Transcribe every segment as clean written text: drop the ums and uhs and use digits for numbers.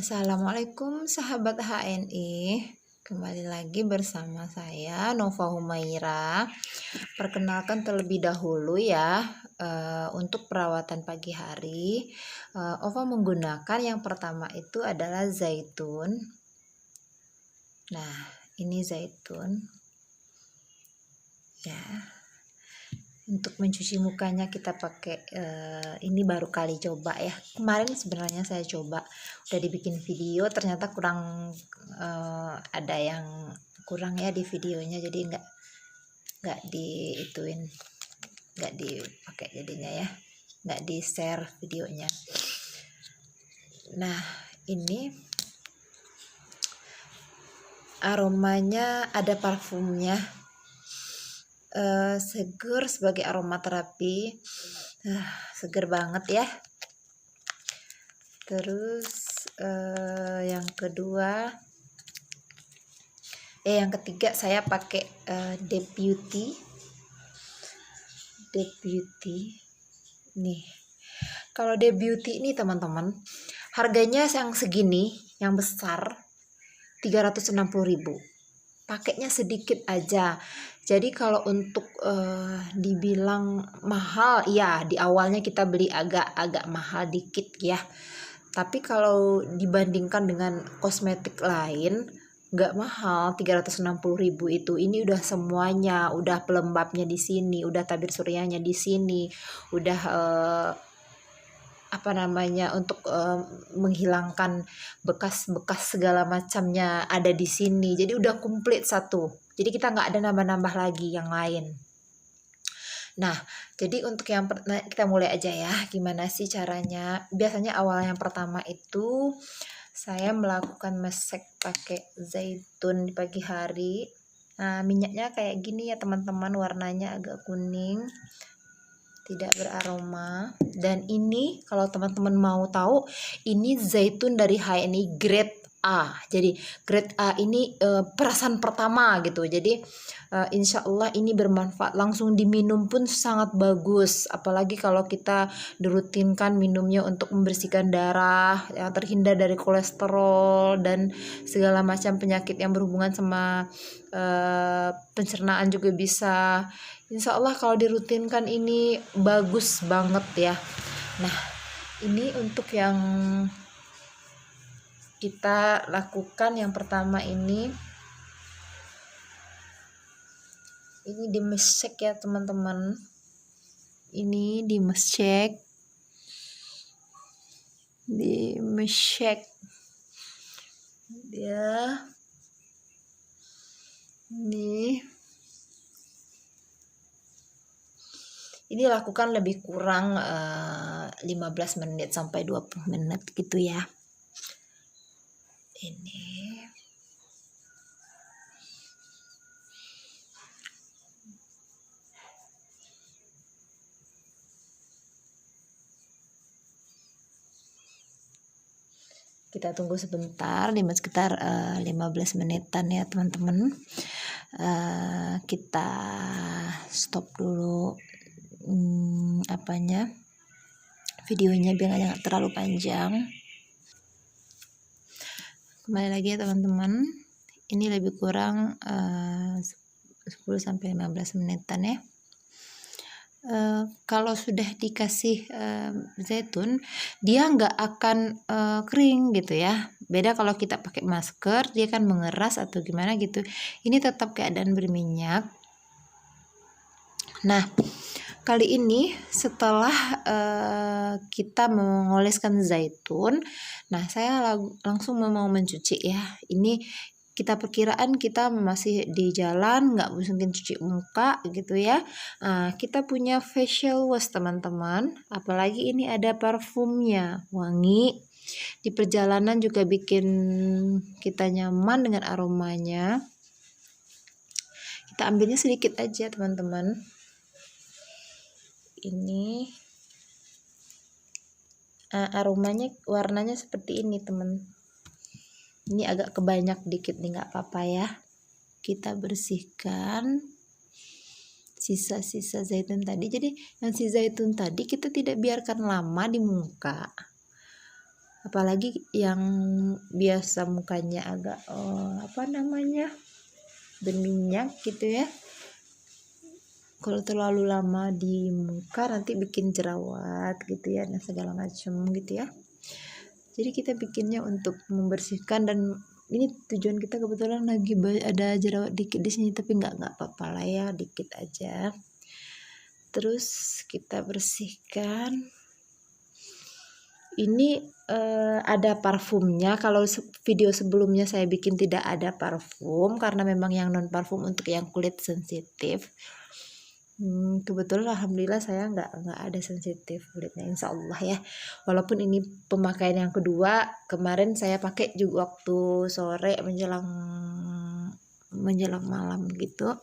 Assalamualaikum sahabat HNI. Kembali lagi bersama saya Nova Humaira. Perkenalkan terlebih dahulu ya, untuk perawatan pagi hari Ova menggunakan yang pertama itu adalah zaitun. Nah, ini zaitun ya. Untuk mencuci mukanya kita pakai ini baru kali coba ya. Kemarin sebenarnya saya coba udah dibikin video, ternyata kurang ada yang kurang ya di videonya, jadi nggak diituin, nggak dipakai jadinya ya, nggak di share videonya. Nah, ini aromanya ada parfumnya, seger sebagai aromaterapi, seger banget ya. Terus yang ketiga saya pakai Deputy nih. Kalau Deputy ini teman-teman, harganya yang segini, yang besar 360.000. Pakainya sedikit aja. Jadi kalau untuk dibilang mahal, ya di awalnya kita beli agak mahal dikit ya. Tapi kalau dibandingkan dengan kosmetik lain, nggak mahal. 360.000 itu. Ini udah semuanya, udah pelembabnya di sini, udah tabir suryanya di sini, udah untuk menghilangkan bekas-bekas segala macamnya ada di sini. Jadi udah komplit satu. Jadi kita nggak ada nambah-nambah lagi yang lain. Nah, jadi untuk kita mulai aja ya. Gimana sih caranya? Biasanya awal yang pertama itu saya melakukan mesek pakai zaitun di pagi hari. Nah, minyaknya kayak gini ya teman-teman, warnanya agak kuning, tidak beraroma. Dan ini kalau teman-teman mau tahu, ini zaitun dari HNI grade A. Jadi grade A ini perasan pertama gitu. Jadi insya Allah ini bermanfaat, langsung diminum pun sangat bagus. Apalagi kalau kita dirutinkan minumnya untuk membersihkan darah, ya, terhindar dari kolesterol dan segala macam penyakit yang berhubungan sama pencernaan juga bisa. Insya Allah kalau dirutinkan ini bagus banget ya. Nah, ini untuk yang kita lakukan yang pertama ini dimesek ya teman-teman. Ini dimesek ya. Ini lakukan lebih kurang 15 menit sampai 20 menit gitu ya. Ini kita tunggu sebentar, sekitar 15 menitan ya teman-teman. Kita stop dulu videonya biar nggak terlalu panjang. Kembali lagi ya teman-teman, ini lebih kurang 10-15 menitan ya. Kalau sudah dikasih zaitun, dia nggak akan kering gitu ya. Beda kalau kita pakai masker, dia kan mengeras atau gimana gitu. Ini tetap keadaan berminyak. Nah, kali ini setelah kita mengoleskan zaitun, nah saya langsung mau mencuci ya. Ini kita perkiraan kita masih di jalan, nggak mungkin cuci muka gitu ya. Kita punya facial wash teman-teman, apalagi ini ada parfumnya, wangi. Di perjalanan juga bikin kita nyaman dengan aromanya. Kita ambilnya sedikit aja teman-teman. Ini aromanya, warnanya seperti ini teman. Ini agak kebanyak dikit nih, nggak apa-apa ya. Kita bersihkan sisa-sisa zaitun tadi. Jadi yang si zaitun tadi kita tidak biarkan lama di muka. apalagi yang biasa mukanya agak berminyak gitu ya, kalau terlalu lama di muka nanti bikin jerawat gitu ya, dan segala macam gitu ya. Jadi kita bikinnya untuk membersihkan, dan ini tujuan kita kebetulan lagi ada jerawat dikit di sini, tapi nggak apa-apa lah ya, dikit aja. Terus kita bersihkan. Ini ada parfumnya. Kalau video sebelumnya saya bikin tidak ada parfum karena memang yang non parfum untuk yang kulit sensitif. Kebetulan alhamdulillah saya nggak ada sensitif kulitnya, insya Allah ya. Walaupun ini pemakaian yang kedua, kemarin saya pakai juga waktu sore menjelang malam gitu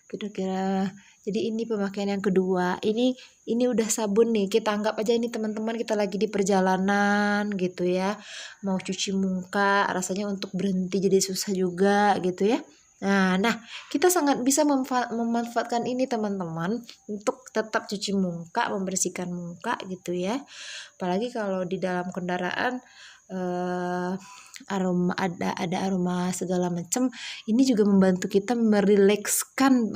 kira-kira. Jadi ini pemakaian yang kedua. Ini udah sabun nih, kita anggap aja ini teman-teman kita lagi di perjalanan gitu ya, mau cuci muka rasanya untuk berhenti jadi susah juga gitu ya. Nah, kita sangat bisa memanfaatkan ini teman-teman untuk tetap cuci muka, membersihkan muka gitu ya. Apalagi kalau di dalam kendaraan aroma ada aroma segala macam, ini juga membantu kita merilekskan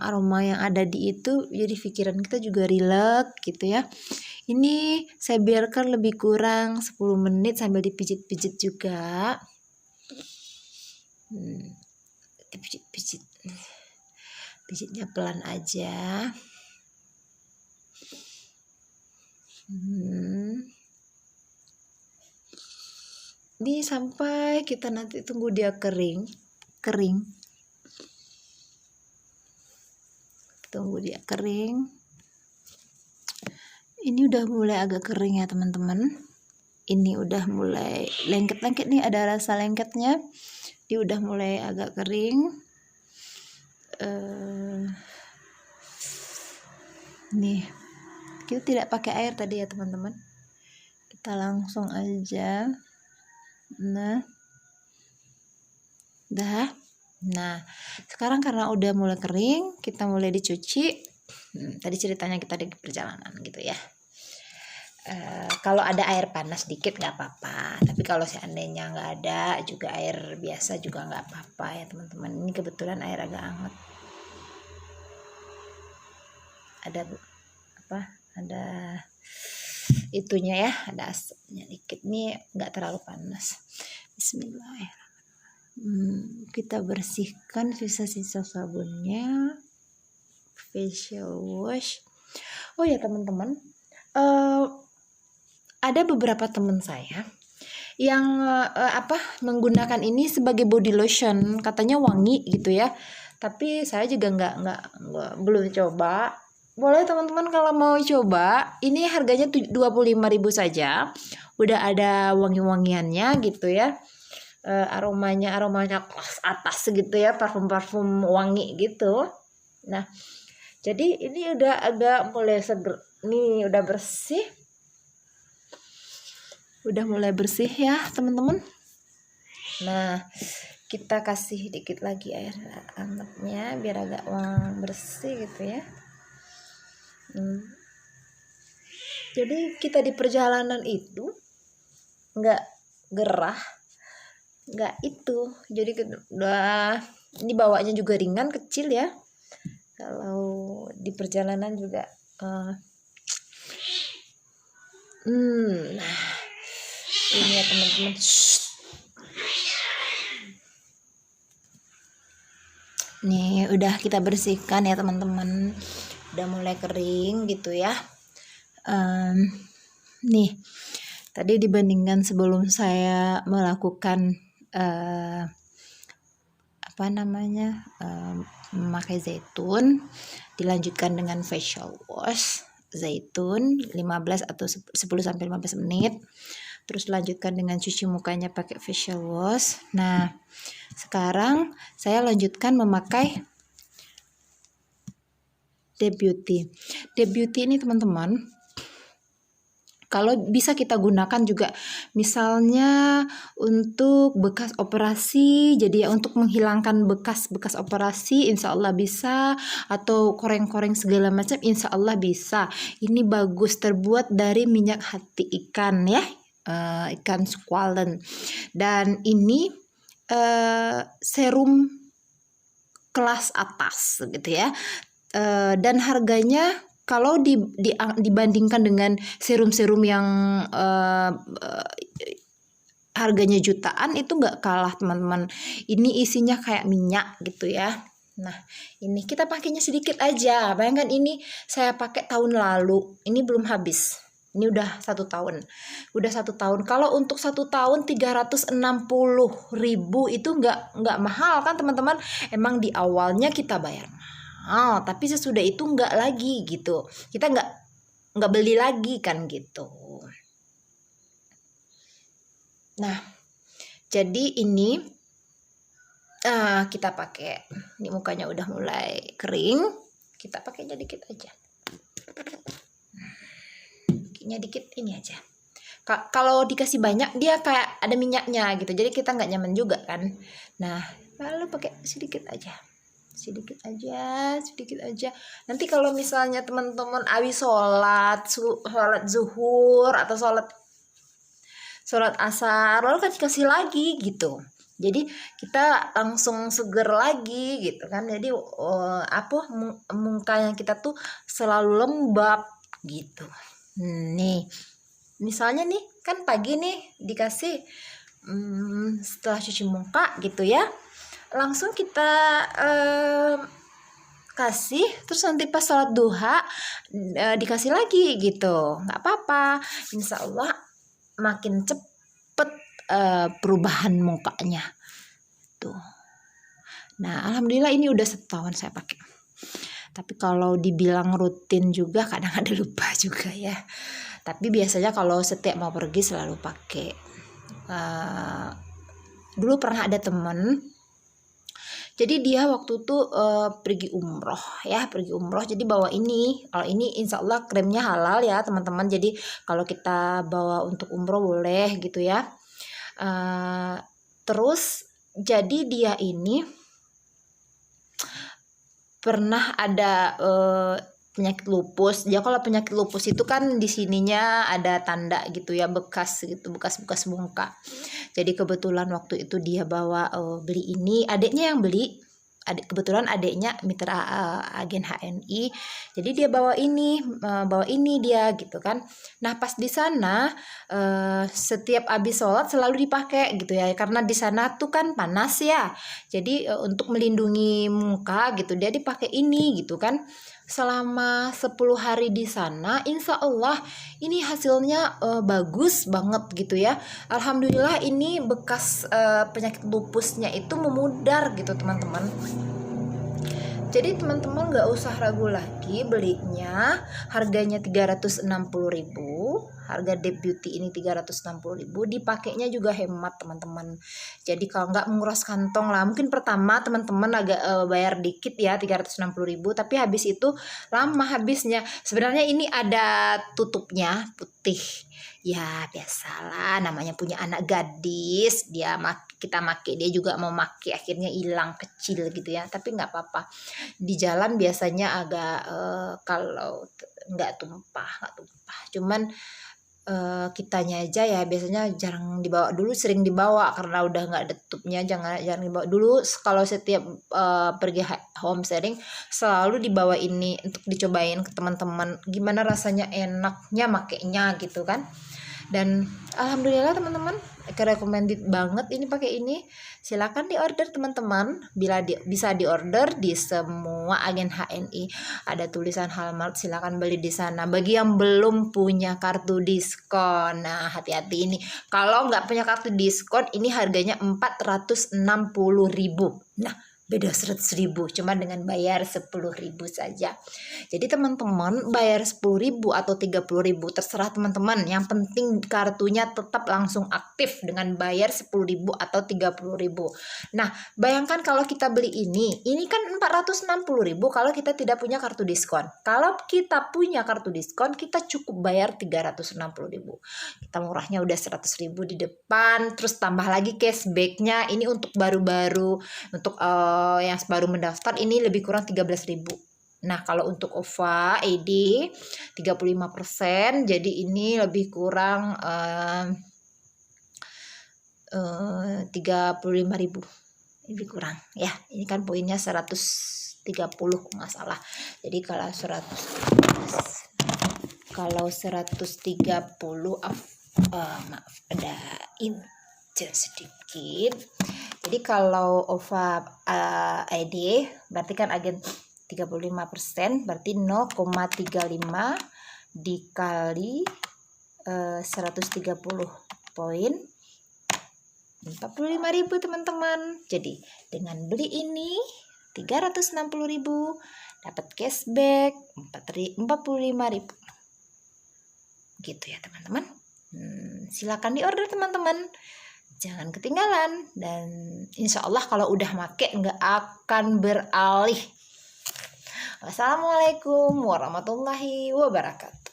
aroma yang ada di itu, jadi pikiran kita juga rileks gitu ya. Ini saya biarkan lebih kurang 10 menit sambil dipijit-pijit juga. Dipijit-pijit. Pijitnya pelan aja. Ini sampai kita nanti tunggu dia kering. Tunggu dia kering. Ini udah mulai agak kering ya teman-teman. Ini udah mulai lengket-lengket nih, ada rasa lengketnya. Dia udah mulai agak kering. Nih, kita tidak pakai air tadi ya teman-teman. Kita langsung aja. Nah, sekarang karena udah mulai kering, kita mulai dicuci. Tadi ceritanya kita di perjalanan gitu ya. Kalau ada air panas dikit nggak apa-apa, tapi kalau seandainya nggak ada juga air biasa juga nggak apa-apa ya teman-teman. Ini kebetulan air agak hangat, ada itunya ya, ada asapnya dikit, nih nggak terlalu panas. Bismillahirrahmanirrahim. Kita bersihkan sisa-sisa sabunnya, facial wash. Oh ya teman-teman, ada beberapa teman saya yang menggunakan ini sebagai body lotion, katanya wangi gitu ya. Tapi saya juga belum coba. Boleh teman-teman kalau mau coba, ini harganya 25.000 saja. Udah ada wangi-wangiannya gitu ya. Aromanya kelas atas gitu ya, parfum wangi gitu. Nah, jadi ini udah agak mulai seger. Nih udah bersih. Udah mulai bersih ya teman-teman. Nah, kita kasih dikit lagi air hangatnya biar agak bersih gitu ya. Jadi kita di perjalanan itu nggak gerah, nggak itu. Jadi udah ini bawanya juga ringan kecil ya. Kalau di perjalanan juga nah ini ya teman-teman. Nih udah kita bersihkan ya teman-teman, udah mulai kering gitu ya. Nih tadi dibandingkan sebelum saya melakukan memakai zaitun, dilanjutkan dengan facial wash zaitun 15 atau 10-15 menit, terus lanjutkan dengan cuci mukanya pakai facial wash. Nah sekarang saya lanjutkan memakai The Beauty ini teman-teman. kalau bisa kita gunakan juga misalnya untuk bekas operasi, jadi ya untuk menghilangkan bekas-bekas operasi insya Allah bisa, atau koreng-koreng segala macam insya Allah bisa. Ini bagus, terbuat dari minyak hati ikan ya, ikan squalen, dan ini serum kelas atas gitu ya. Dan harganya kalau dibandingkan dengan serum-serum yang harganya jutaan itu nggak kalah teman-teman. Ini isinya kayak minyak gitu ya. Nah ini kita pakainya sedikit aja. Bayangkan ini saya pakai tahun lalu, ini belum habis. Ini udah 1 tahun. Udah 1 tahun. Kalau untuk 1 tahun 360.000 itu nggak mahal kan teman-teman. Emang di awalnya kita bayar mahal, tapi sesudah itu nggak lagi gitu. Kita nggak beli lagi kan gitu. Nah, jadi ini kita pakai. Ini mukanya udah mulai kering. Kita pakainya dikit aja. Dikit ini aja. Kalau dikasih banyak dia kayak ada minyaknya gitu, jadi kita nggak nyaman juga kan. Nah lalu pakai sedikit aja. Nanti kalau misalnya teman-teman habis sholat zuhur atau sholat asar lalu kan dikasih lagi gitu, jadi kita langsung seger lagi gitu kan. Jadi mukanya kita tuh selalu lembab gitu. Nih misalnya nih kan pagi nih dikasih setelah cuci muka gitu ya, langsung kita kasih, terus nanti pas sholat duha dikasih lagi gitu, nggak apa-apa, insya Allah makin cepet perubahan mukanya tuh. Nah alhamdulillah ini udah 1 tahun saya pakai. Tapi kalau dibilang rutin juga kadang ada lupa juga ya. Tapi biasanya kalau setiap mau pergi selalu pakai. Dulu pernah ada temen, jadi dia waktu itu pergi umroh. Jadi bawa ini. Kalau ini insya Allah kremnya halal ya teman-teman. Jadi kalau kita bawa untuk umroh boleh gitu ya. Terus jadi dia ini pernah ada penyakit lupus. Ya kalau penyakit lupus itu kan di sininya ada tanda gitu ya, bekas bekas muka. Jadi kebetulan waktu itu dia bawa beli ini, adiknya yang beli. Kebetulan adiknya mitra agen HNI. Jadi dia bawa ini dia gitu kan. Nah pas di sana setiap habis sholat selalu dipakai gitu ya, karena di sana tuh kan panas ya. Jadi untuk melindungi muka gitu dia dipakai ini gitu kan. Selama 10 hari di sana insya Allah ini hasilnya bagus banget gitu ya. Alhamdulillah ini bekas penyakit lupusnya itu memudar gitu teman-teman. Jadi teman-teman gak usah ragu lagi belinya. Harganya 360.000. Harga Deputy ini 360.000. Dipakainya juga hemat teman-teman. Jadi kalau nggak menguras kantong lah. Mungkin pertama teman-teman agak bayar dikit ya 360.000. Tapi habis itu lama habisnya. Sebenarnya ini ada tutupnya putih. Ya biasalah namanya punya anak gadis. Kita make, dia juga mau make, akhirnya hilang kecil gitu ya. Tapi nggak apa-apa. Di jalan biasanya agak kalau nggak tumpah. Cuman kitanya aja ya biasanya jarang dibawa. Dulu sering dibawa karena udah nggak ada tutupnya, jangan dibawa dulu. Kalau setiap pergi home sharing selalu dibawa ini untuk dicobain ke teman-teman gimana rasanya, enaknya makainya gitu kan. Dan alhamdulillah teman-teman recommended banget ini pakai ini. Silakan diorder teman-teman, bisa diorder di semua agen HNI. Ada tulisan Halmart, silakan beli di sana. Bagi yang belum punya kartu diskon, nah hati-hati ini. Kalau nggak punya kartu diskon ini harganya 460.000. Nah beda 100.000 cuma dengan bayar 10.000 saja. Jadi teman-teman bayar 10.000 atau 30.000 terserah teman-teman, yang penting kartunya tetap langsung aktif dengan bayar 10.000 atau 30.000. Nah bayangkan kalau kita beli ini kan 460.000 kalau kita tidak punya kartu diskon. Kalau kita punya kartu diskon kita cukup bayar 360.000. Kita murahnya udah 100.000 di depan, terus tambah lagi cashbacknya. Ini untuk baru-baru, untuk yang baru mendaftar ini lebih kurang 13.000. Nah kalau untuk OVA ED 35%, jadi ini lebih kurang 35.000 lebih kurang ya. Ini kan poinnya 130 nggak salah. Jadi kalau 130 maaf ada sedikit. Jadi kalau OVA ID berarti kan agen 35%, berarti 0,35 dikali 130 poin 45.000 teman-teman. Jadi dengan beli ini 360.000 dapat cashback 45.000 gitu ya teman-teman. Silakan diorder teman-teman, jangan ketinggalan, dan insya Allah kalau udah make nggak akan beralih. Wassalamualaikum warahmatullahi wabarakatuh.